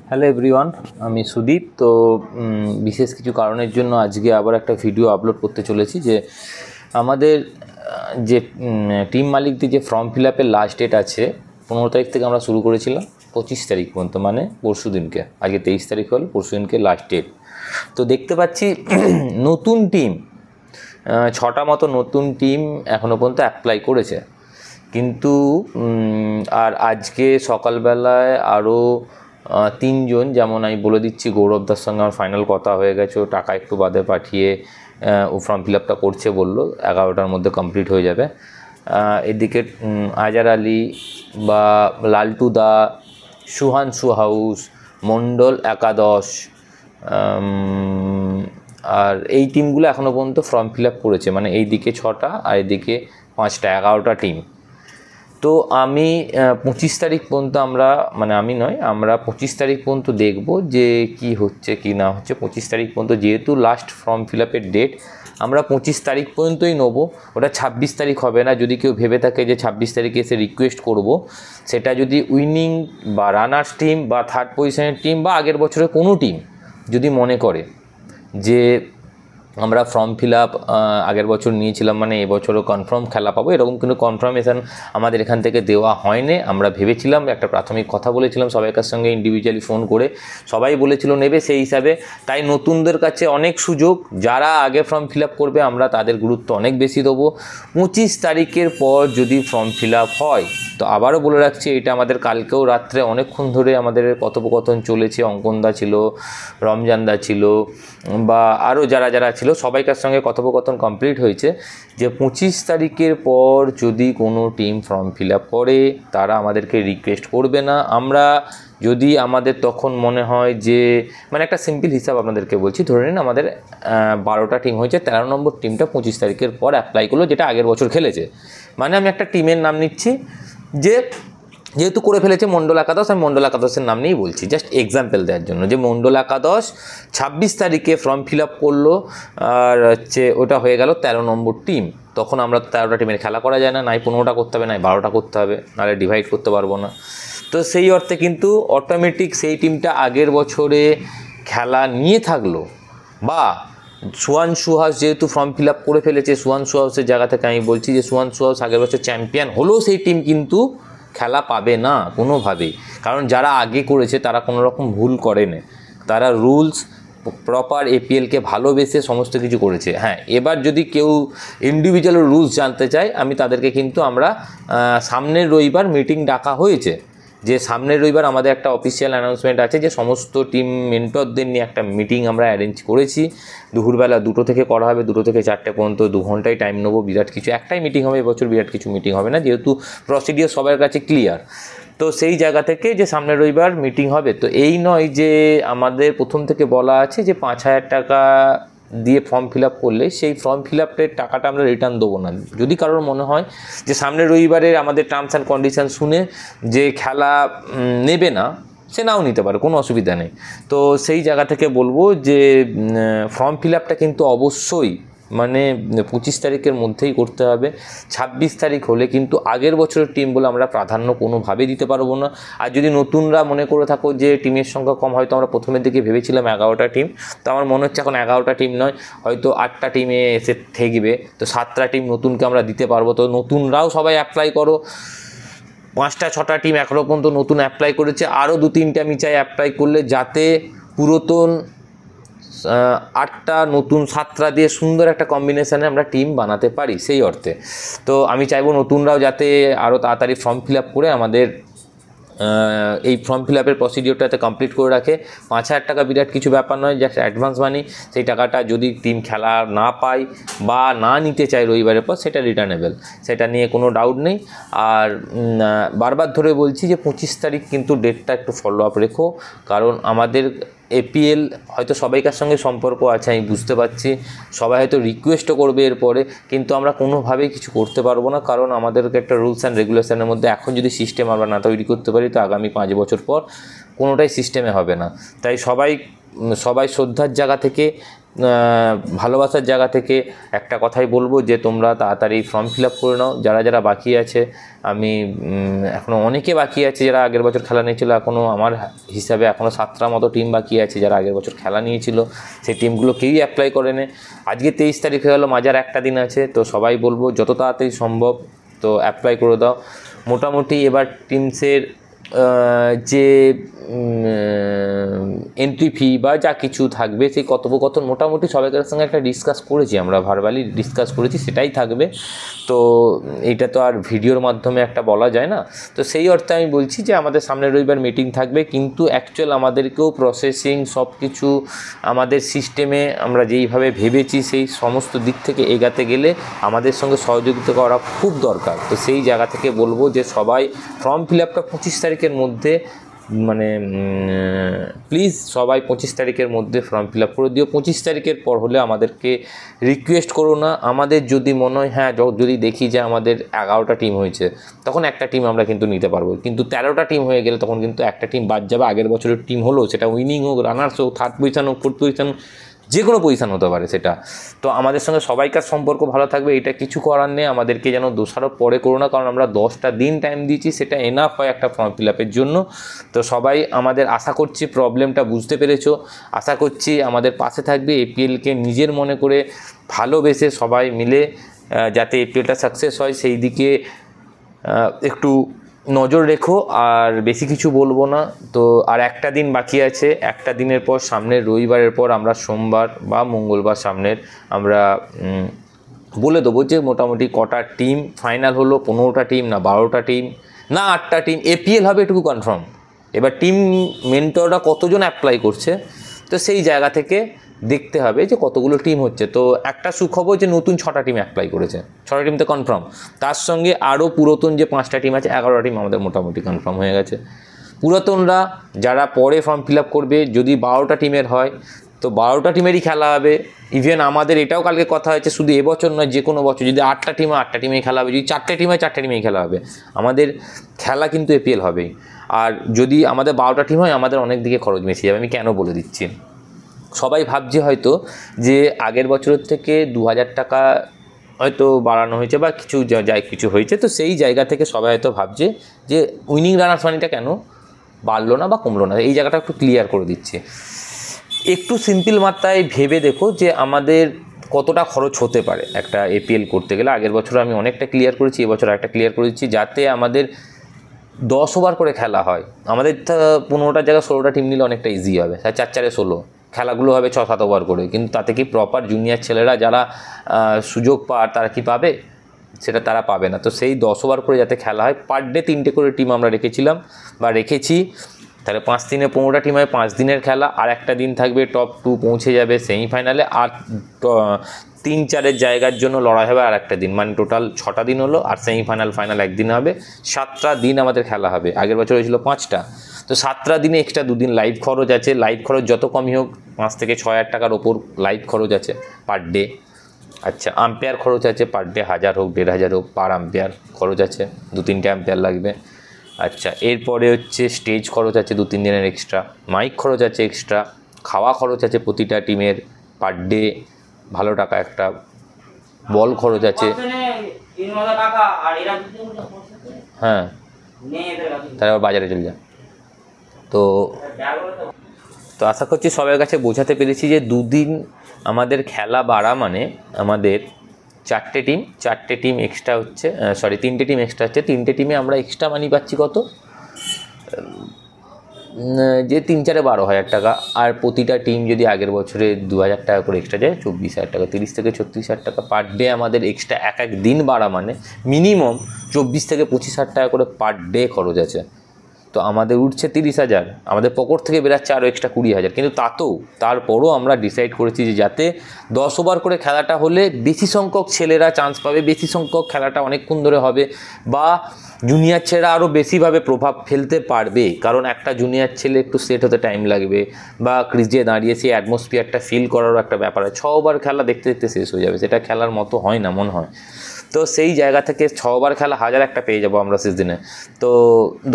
Hello everyone, আমি সুদীপ। তো বিশেষ কিছু কারণের জন্য আজকে আবার একটা ভিডিও আপলোড করতে চলেছি যে আমাদের যে টিম মালিকদের যে ফর্ম ফিল আপের লাস্ট ডেট আছে 15 তারিখ থেকে আমরা শুরু করেছিলাম 25 তারিখ পর্যন্ত, মানে পরশু দিনকে। আজকে 23 তারিখ হল, পরশু দিনকে লাস্ট ডেট। তো দেখতে পাচ্ছি নতুন টিম 6টা মতো নতুন টিম এখনও পর্যন্ত অ্যাপ্লাই করেছে, কিন্তু আর আজকে সকালবেলায় আরও 3 জন, যেমন আমি বলে দিচ্ছি, গৌরবদার সঙ্গে আমার ফাইনাল কথা হয়ে গেছে। ও টাকা একটু বাদে পাঠিয়ে ও ফর্ম ফিল আপটা করছে, বললো 11টার মধ্যে কমপ্লিট হয়ে যাবে। এদিকে আজার আলী বা লালটু দা, সুহানসু হাউস, মণ্ডল একাদশ, আর এই টিমগুলো এখনও পর্যন্ত ফর্ম ফিল আপ করেছে, মানে এই দিকে 6টা আর এদিকে 5টা, 11টা টিম। তো আমি 25 তারিখ পর্যন্ত আমরা 25 তারিখ পর্যন্ত দেখব যে কি হচ্ছে কি না হচ্ছে। 25 তারিখ পর্যন্ত যেহেতু লাস্ট ফর্ম ফিল আপের ডেট, আমরা 25 তারিখ পর্যন্তই নেবো। ওটা 26 তারিখ হবে না। যদি কেউ ভেবে থাকে যে 26 তারিখে এসে রিকোয়েস্ট করব, সেটা যদি উইনিং বা রানার্স টিম বা থার্ড পজিশনের টিম বা আগের বছরের কোনো টিম যদি মনে করে যে আমরা ফর্ম ফিল আপ আগের বছর নিয়েছিলাম, মানে এবছরও কনফার্ম খেলা পাবো, এরকম কিন্তু কনফার্মেশান আমাদের এখান থেকে দেওয়া হয়নি। আমরা ভেবেছিলাম, একটা প্রাথমিক কথা বলেছিলাম সবাইকার সঙ্গে ইন্ডিভিজুয়ালি ফোন করে, সবাই বলেছিল নেবে সেই হিসাবে। তাই নতুনদের কাছে অনেক সুযোগ, যারা আগে ফর্ম ফিল আপ করবে আমরা তাদের গুরুত্ব অনেক বেশি দেবো। 25 তারিখের পর যদি ফর্ম ফিল আপ হয়, তো আবারও বলে রাখছি, এটা আমাদের কালকেও রাত্রে অনেকক্ষণ ধরে আমাদের কথোপকথন চলেছে। অঙ্কনদা ছিল, রমজানদা ছিল, বা আরও যারা যারা ছিল, সবাইকার সঙ্গে কথোপকথন কমপ্লিট হয়েছে যে 25 তারিখের পর যদি কোনো টিম ফর্ম ফিল আপ করে, তারা আমাদেরকে রিকোয়েস্ট করবে না। আমরা যদি আমাদের তখন মনে হয় যে, মানে একটা সিম্পল হিসাব আপনাদেরকে বলছি, ধরে নিন আমাদের 12টা টিম হয়েছে, 13 নম্বর টিমটা 25 তারিখের পর অ্যাপ্লাই করলো, যেটা আগের বছর খেলেছে। মানে আমি একটা টিমের নাম নিচ্ছি, যেহেতু করে ফেলেছে মণ্ডল একাদশ, আমি মণ্ডল একাদশের নাম নিয়েই বলছি, জাস্ট এক্সাম্পল দেওয়ার জন্য, যে মণ্ডল একাদশ 26 তারিখে ফর্ম ফিল আপ করলো, আর ওটা হয়ে গেল 13 নম্বর টিম। তখন আমরা 13টা টিমের খেলা করা যায় না, নাই 15টা করতে হবে, নাই 12টা করতে হবে, নাহলে ডিভাইড করতে পারবো না। তো সেই অর্থে কিন্তু অটোমেটিক সেই টিমটা আগের বছরে খেলা নিয়ে থাকলো, বা সুহানসু হাউস যেহেতু ফর্ম ফিল আপ করে ফেলেছে, সুহানসু হাউসের জায়গা থেকে আমি বলছি যে সুহানসু হাউস আগের বছর চ্যাম্পিয়ন হলেও সেই টিম কিন্তু খেলা পাবে না কোনোভাবেই। কারণ যারা আগে করেছে তারা কোনো রকম ভুল করেনি, তারা রুলস প্রপার এপিএলকে ভালোবেসে সমস্ত কিছু করেছে। হ্যাঁ, এবার যদি কেউ ইন্ডিভিজুয়াল রুলস জানতে চায়, আমি তাদেরকে কিন্তু আমরা সামনের রবিবার মিটিং ডাকা হয়েছে, যে সামনের রবিবার আমাদের একটা অফিসিয়াল অ্যানাউন্সমেন্ট আছে যে সমস্ত টিম মেন্টরদের নিয়ে একটা মিটিং আমরা অ্যারেঞ্জ করেছি। দুপুরবেলা 2টো থেকে করা হবে, 2টো থেকে 4টে পর্যন্ত 2 ঘন্টায় টাইম নেবো। বিরাট কিছু একটাই মিটিং হবে এবছর, বিরাট কিছু মিটিং হবে না, যেহেতু প্রসিডিওর সবার কাছে ক্লিয়ার। তো সেই জায়গা থেকে যে সামনের রবিবার মিটিং হবে, তো এই নয় যে আমাদের প্রথম থেকে বলা আছে যে 5,000 টাকা দিয়ে ফর্ম ফিল আপ করলে সেই ফর্ম ফিল আপের টাকাটা আমরা রিটার্ন দেবো না। যদি কারোর মনে হয় যে সামনের রবিবারে আমাদের টার্মস অ্যান্ড কন্ডিশান শুনে যে খেলা নেবে না, সে নাও নিতে পারে, কোনো অসুবিধা নেই। তো সেই জায়গা থেকে বলবো যে ফর্ম ফিল আপটা কিন্তু অবশ্যই মানে 25 তারিখের মধ্যেই করতে হবে। 26 তারিখ হলে কিন্তু আগের বছরের টিম বলে আমরা প্রাধান্য কোনোভাবে দিতে পারবো না। আর যদি নতুনরা মনে করে থাকো যে টিমের সংখ্যা কম, হয়তো আমরা প্রথমের দিকে ভেবেছিলাম 11টা টিম, তো আমার মনে হচ্ছে এখন 11টা টিম নয়, হয়তো 8টা টিমে এসে থাকবে, তো 7টা টিম নতুনকে আমরা দিতে পারবো। তো নতুনরাও সবাই অ্যাপ্লাই করো। 5টা 6টা টিম এখনও পর্যন্ত নতুন অ্যাপ্লাই করেছে, আরও 2-3টে আমি চাই অ্যাপ্লাই করলে, যাতে পুরাতন 8টা নতুন 7টা দিয়ে সুন্দর একটা কম্বিনেশানে আমরা টিম বানাতে পারি, সেই অর্থে। তো আমি চাইবো নতুনরাও যাতে আরও তাড়াতাড়ি ফর্ম ফিল আপ করে আমাদের এই ফর্ম ফিল আপের প্রসিডিওরটাতে কমপ্লিট করে রাখে। 5,000 টাকা বিরাট কিছু ব্যাপার নয়, জাস্ট অ্যাডভান্স মানি। সেই টাকাটা যদি টিম খেলা না পায় বা না নিতে চায় রবিবারের পর, সেটা রিটার্নেবল, সেটা নিয়ে কোনো ডাউট নেই। আর বারবার ধরে বলছি যে 25 তারিখ কিন্তু ডেটটা একটু ফলো আপ রেখো, কারণ আমাদের এপিএল হয়তো সবাইকার সঙ্গে সম্পর্ক আছে, আমি বুঝতে পারছি, সবাই হয়তো রিকোয়েস্টও করবে এরপরে, কিন্তু আমরা কোনোভাবেই কিছু করতে পারবো না। কারণ আমাদেরকে একটা রুলস অ্যান্ড রেগুলেশনের মধ্যে এখন যদি সিস্টেম আমরা না তৈরি করতে পারি, তো আগামী 5 বছর পর কোনোটাই সিস্টেমে হবে না। তাই সবাই সবাই শ্রদ্ধার জায়গা থেকে, ভালোবাসার জায়গা থেকে একটা কথাই বলবো যে তোমরা তাড়াতাড়ি ফর্ম ফিল আপ করে নাও। যারা যারা বাকি আছে, আমি এখনও অনেকে বাকি আছে যারা আগের বছর খেলা নিয়েছিল, এখনও আমার হিসাবে এখনও 7টা মতো টিম বাকি আছে যারা আগের বছর খেলা নিয়েছিল। সেই টিমগুলো কেউই অ্যাপ্লাই করে নে। আজকে 23 তারিখ হয়ে গেলো, মাঝার একটা দিন আছে। তো সবাই বলবো যত তাড়াতাড়ি সম্ভব তো অ্যাপ্লাই করে দাও। মোটামুটি এবার টিমসের যে এন্ট্রি ফি বা যা কিছু থাকবে সেই কথোপকথন মোটামুটি সবাইকার সঙ্গে একটা ডিসকাস করেছি, আমরা ভার্বালি ডিসকাস করেছি, সেটাই থাকবে। তো এইটা তো আর ভিডিওর মাধ্যমে একটা বলা যায় না। তো সেই অর্থে আমি বলছি যে আমাদের সামনের রবিবার মিটিং থাকবে, কিন্তু অ্যাকচুয়াল আমাদেরকেও প্রসেসিং সব কিছু আমাদের সিস্টেমে আমরা যেইভাবে ভেবেছি সেই সমস্ত দিক থেকে এগাতে গেলে আমাদের সঙ্গে সহযোগিতা করা খুব দরকার। তো সেই জায়গা থেকে বলবো যে সবাই ফর্ম ফিল আপটা 25 তারিখের মধ্যে, মানে প্লিজ সবাই 25 তারিখের মধ্যে ফর্ম ফিল আপ করে দিও। 25 তারিখের পর হলে আমাদেরকে রিকোয়েস্ট করো না। আমাদের যদি মনে হয় হ্যাঁ, যদি দেখি যে আমাদের 11টা টিম হয়েছে, তখন একটা টিম আমরা কিন্তু নিতে পারবো। কিন্তু 13টা টিম হয়ে গেলে তখন কিন্তু একটা টিম বাদ যাবে। আগের বছরের টিম হলো, সেটা উইনিং হোক, রানার্স হোক, 3rd পজিশন হোক, 4th পজিশন, যে কোনো পজিশান হতে পারে সেটা। তো আমাদের সঙ্গে সবাইকার সম্পর্ক ভালো থাকবে, এটা কিছু করার নেই। আমাদেরকে যেন দোষারোপ পরে করো না, কারণ আমরা 10টা দিন টাইম দিয়েছি, সেটা এনাফ হয় একটা ফর্ম ফিল আপের জন্য। তো সবাই আমাদের আশা করছি প্রবলেমটা বুঝতে পেরেছো, আশা করছি আমাদের পাশে থাকবে। এপিএলকে নিজের মনে করে ভালোবেসে সবাই মিলে যাতে এপিএলটা সাকসেস হয় সেই দিকে একটু নজর রেখো। আর বেশি কিছু বলবো না। তো আর একটা দিন বাকি আছে, একটা দিনের পর সামনের রবিবারের পর আমরা সোমবার বা মঙ্গলবার সামনের আমরা বলে দেবো যে মোটামুটি কটা টিম ফাইনাল হলো, 15টা টিম না 12টা টিম না 8টা টিম এপিএল হবে, এটুকু কনফার্ম। এবার টিম মেন্টররা কতজন অ্যাপ্লাই করছে, তো সেই জায়গা থেকে দেখতে হবে যে কতগুলো টিম হচ্ছে। তো একটা সুখবর যে নতুন 6টা টিম অ্যাপ্লাই করেছে, 6টা টিম তো কনফার্ম। তার সঙ্গে আরও পুরাতন যে 5টা টিম আছে, 11টা টিম আমাদের মোটামুটি কনফার্ম হয়ে গেছে। পুরাতনরা যারা পরে ফর্ম ফিল আপ করবে, যদি 12টা টিমের হয় তো 12টা টিমেরই খেলা হবে। ইভেন আমাদের এটাও কালকে কথা হয়েছে, শুধু এবছর নয়, যে কোনো বছর যদি 8টা টিম হয় 8টা টিমেই খেলা হবে, যদি 4টে টিম হয় 4টে টিমেই খেলা হবে। আমাদের খেলা কিন্তু এপিএল হবেই। আর যদি আমাদের 12টা টিম হয় আমাদের অনেক দিকে খরচ বেশি যাবে, আমি কেন বলে দিচ্ছি। সবাই ভাবছে হয়তো যে আগের বছরের থেকে 2000 টাকা হয়তো বাড়ানো হয়েছে বা কিছু যাই কিছু হয়েছে, তো সেই জায়গা থেকে সবাই হয়তো ভাবছে যে উইনিং রানার্স মানিটা কেন বাড়লো না বা কমলো না। এই জায়গাটা একটু ক্লিয়ার করে দিচ্ছে। একটু সিম্পল মাত্রায় ভেবে দেখো যে আমাদের কতটা খরচ হতে পারে একটা এপিএল করতে গেলে। আগের বছর আমি অনেকটা ক্লিয়ার করেছি, এবছর একটা ক্লিয়ার করে দিচ্ছি, যাতে আমাদের 10 ওভার করে খেলা হয়। আমাদের 15টার জায়গায় 16টা টিম নিলে অনেকটা ইজি হবে। 4-4-16 খেলাগুলো হবে 6-7 ওভার করে, কিন্তু তাতে কি প্রপার জুনিয়র ছেলেরা যারা সুযোগ পায় তারা কি পাবে? সেটা তারা পাবে না। তো সেই 10 ওভার করে যাতে খেলা হয়, পার ডে 3টে করে টিম আমরা রেখেছিলাম বা রেখেছি। তাহলে 5 দিনে 15টা টিম হয়, 5 দিনের খেলা। আর একটা দিন থাকবে টপ 2 পৌঁছে যাবে সেমিফাইনালে, আর 3-4-এর জায়গার জন্য লড়াই হবে আর একটা দিন, মানে টোটাল 6টা দিন হলো। আর সেমিফাইনাল ফাইনাল একদিন হবে, 7টা দিন আমাদের খেলা হবে। আগের বছর হয়েছিল 5টা। তো 7টা দিনে এক্সট্রা 2 দিন লাইভ খরচ আছে। লাইভ খরচ যত কমই হোক 5 থেকে 6,000 টাকার ওপর লাইভ খরচ আছে পার ডে। আচ্ছা, আম্পায়ার খরচ আছে পার ডে, 1000 হোক 1500 হোক, পার আম্পায়ার খরচ আছে, 2-3টে আম্পায়ার লাগবে। আচ্ছা, এরপরে হচ্ছে স্টেজ খরচ আছে 2-3 দিনের এক্সট্রা, মাইক খরচ আছে এক্সট্রা, খাওয়া খরচ আছে প্রতিটা টিমের পার ডে ভালো টাকা, একটা বল খরচ আছে। হ্যাঁ, তারা আবার বাজারে চলে যায়। তো আশা করছি সবার কাছে বোঝাতে পেরেছি যে 2 দিন আমাদের খেলা বাড়া মানে আমাদের 4টে টিম এক্সট্রা হচ্ছে, 3টে টিম এক্সট্রা হচ্ছে। 3টে টিমে আমরা এক্সট্রা মানি পাচ্ছি কত, যে 3-4-এ 12,000 টাকা। আর প্রতিটা টিম যদি আগের বছরে 2,000 টাকা করে এক্সট্রা যায়, 24,000 টাকা, 30 থেকে 36,000 টাকা পার ডে আমাদের এক্সট্রা এক দিন বাড়া মানে মিনিমাম 24 থেকে 25,000 টাকা করে পার ডে খরচ আছে। তো আমাদের উঠছে 30,000, আমাদের পকেট থেকে বেরাচ্ছে আরও এক্সট্রা 20,000। কিন্তু তারপরও আমরা ডিসাইড করেছি যে যাতে 10 ওভার করে খেলাটা হলে বেশি সংখ্যক ছেলেরা চান্স পাবে, বেশি সংখ্যক খেলাটা অনেকক্ষণ ধরে হবে, বা জুনিয়র ছেলেরা আরও বেশিভাবে প্রভাব ফেলতে পারবে। কারণ একটা জুনিয়র ছেলে একটু সেট হতে টাইম লাগবে, বা ক্রিজে দাঁড়িয়ে সেই অ্যাটমসফিয়ারটা ফিল করারও একটা ব্যাপার আছে। 6 ওভার খেলা দেখতে দেখতে শেষ হয়ে যাবে, সেটা খেলার মতো হয় না মনে হয়। তো তো সেই জায়গা থেকে 6 ওভার খেলা 1000 একটা পেয়ে যাবো আমরা সিজনে। তো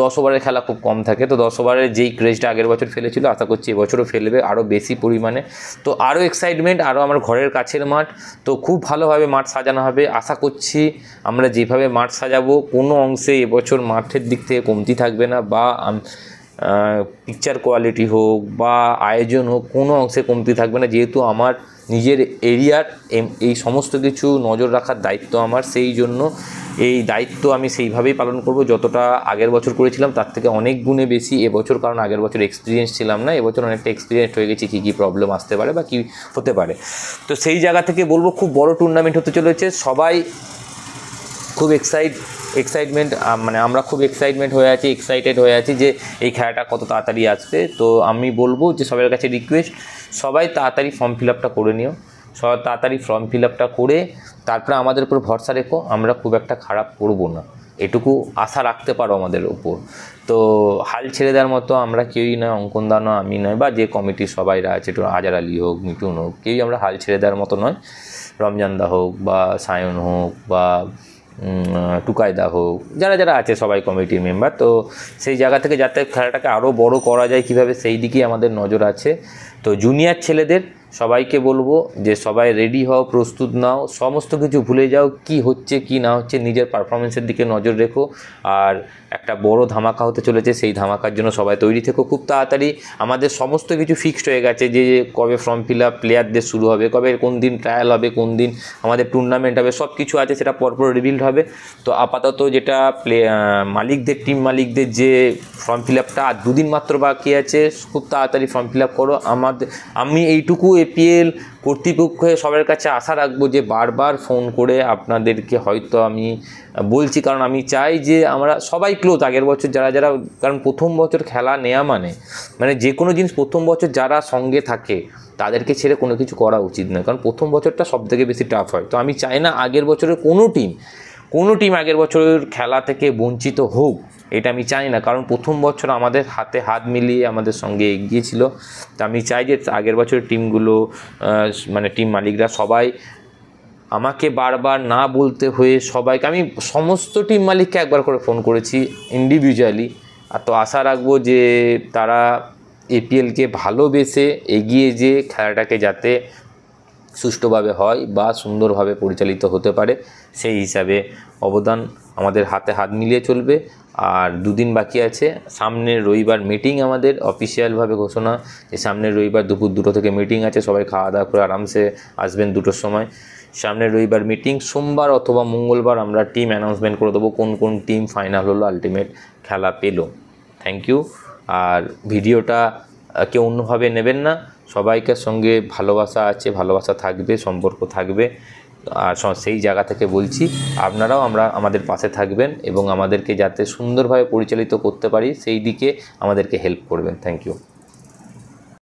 10 ওভারের খেলা খুব কম থাকে, তো 10 ওভারের যেই ক্রেজটা আগের বছর ফেলেছিল আশা করছি এবছরও ফেলবে আরও বেশি পরিমাণে। তো আরও এক্সাইটমেন্ট, আরও আমার ঘরের কাছের মাঠ, তো খুব ভালোভাবে মাঠ সাজানো হবে। আশা করছি আমরা যেভাবে মাঠ সাজাবো কোনো অংশে এবছর মাঠের দিক থেকে কমতি থাকবে না, বা পিকচার কোয়ালিটি হোক বা আয়োজন হোক কোনো অংশে কমতি থাকবে না। যেহেতু আমার নিজের এরিয়ার এই সমস্ত কিছু নজর রাখার দায়িত্ব আমার, সেই জন্য এই দায়িত্ব আমি সেইভাবেই পালন করব যতটা আগের বছর করেছিলাম তার থেকে অনেক গুণে বেশি এবছর, কারণ আগের বছর এক্সপিরিয়েন্স ছিলাম না, এবছর অনেকটা এক্সপিরিয়েন্স হয়ে গেছি কী প্রবলেম আসতে পারে বা কী হতে পারে। তো সেই জায়গা থেকে বলবো খুব বড় টুর্নামেন্ট হতে চলেছে, সবাই খুব এক্সাইটমেন্ট, মানে আমরা খুব এক্সাইটেড হয়ে আছি যে এই খেলাটা কত তাড়াতাড়ি আসবে। তো আমি বলবো যে সবার কাছে রিকোয়েস্ট, সবাই তাড়াতাড়ি ফর্ম ফিল আপটা করে নিও, সবাই তাড়াতাড়ি ফর্ম ফিল আপটা করে তারপরে আমাদের উপর ভরসা রেখো, আমরা খুব একটা খারাপ করবো না, এটুকু আশা রাখতে পারো আমাদের উপর। তো হাল ছেড়ে দেওয়ার মতো আমরা কেউই নয়, অঙ্কনদা নয়, আমি নয়, বা যে কমিটির সবাইরা আছে, একটু আজার আলী হোক, মিটুন হোক, কেউই আমরা হাল ছেড়ে দেওয়ার মতো নয়। রমজানদা হোক বা সায়ন হোক বা টুকাইদা হোক, যারা আছে সবাই কমিটির মেম্বার। তো সেই জায়গা থেকে যাতে খেলাটাকে আরও বড় করা যায় কীভাবে, সেই দিকেই আমাদের নজর আছে। তো জুনিয়র ছেলেদের সবাইকে বলবো যে সবাই রেডি হও, প্রস্তুত নাও, সমস্ত কিছু ভুলে যাও, কি হচ্ছে কি না হচ্ছে, নিজের পারফরমেন্সের দিকে নজর রেখো। আর একটা বড় ধামাকা হতে চলেছে, সেই ধামাকার জন্য সবাই তৈরি থেকো। খুব তাড়াতাড়ি আমাদের সমস্ত কিছু ফিক্সড হয়ে গেছে, যে কবে ফর্ম ফিল আপ প্লেয়ারদের শুরু হবে, কবে কোন দিন ট্রায়াল হবে, কোন দিন আমাদের টুর্নামেন্ট হবে, সব কিছু আছে, সেটা পরপর রিভিলড হবে। তো আপাতত যেটা টিম মালিকদের যে ফর্ম ফিল আপটা আর 2 দিন মাত্র বাকি আছে, খুব তাড়াতাড়ি ফর্ম ফিল আপ করো। আমি এইটুকু এপিএল কর্তৃপক্ষের সবার কাছে আশা রাখবো যে বারবার ফোন করে আপনাদেরকে হয়তো আমি বলছি, কারণ আমি চাই যে আমরা সবাই ক্লোজ আগের বছর যারা, কারণ প্রথম বছর খেলা নেওয়া মানে যে কোনো জিনিস প্রথম বছর যারা সঙ্গে থাকে তাদেরকে ছেড়ে কোনো কিছু করা উচিত নয়, কারণ প্রথম বছরটা সবথেকে বেশি টাফ হয়। তো আমি চাই না আগের বছরের কোনো টিম আগের বছরের খেলা থেকে বঞ্চিত হোক, এটা আমি চাই না, কারণ প্রথম বছর আমাদের হাতে হাত মিলিয়ে আমাদের সঙ্গে এগিয়েছিল। তো আমি চাই যে আগের বছরের টিমগুলো, মানে টিম মালিকরা সবাই আমাকে বারবার না বলতে হয়ে সবাইকে, আমি সমস্ত টিম মালিককে একবার করে ফোন করেছি ইন্ডিভিজুয়ালি। আর তো আশা রাখবো যে তারা এপিএলকে ভালোবেসে এগিয়ে যে খেলাটাকে যাতে সুষ্ঠুভাবে হয় বা সুন্দরভাবে পরিচালিত হতে পারে, সেই হিসাবে অবদান আমাদের হাতে হাত মিলিয়ে চলবে। আর 2 দিন বাকি আছে, সামনের রবিবার মিটিং, আমাদের অফিসিয়ালভাবে ঘোষণা যে সামনের রবিবার দুপুর 2টো থেকে মিটিং আছে, সবাই খাওয়া দাওয়া করে আরামসে আসবেন 2টোর সময়। সামনের রবিবার মিটিং, সোমবার অথবা মঙ্গলবার আমরা টিম অ্যানাউন্সমেন্ট করে দেবো কোন টিম ফাইনাল হলো, আলটিমেট খেলা পেলো। Thank you. আর ভিডিওটা কেউ অন্যভাবে নেবেন না, সবাইকার সঙ্গে ভালোবাসা আছে, ভালোবাসা থাকবে, সম্পর্ক থাকবে। আর সেই জায়গা থেকে বলছি আপনারাও আমাদের পাশে থাকবেন এবং আমাদেরকে যাতে সুন্দরভাবে পরিচালিত করতে পারি সেই দিকে আমাদেরকে হেল্প করবেন। Thank you.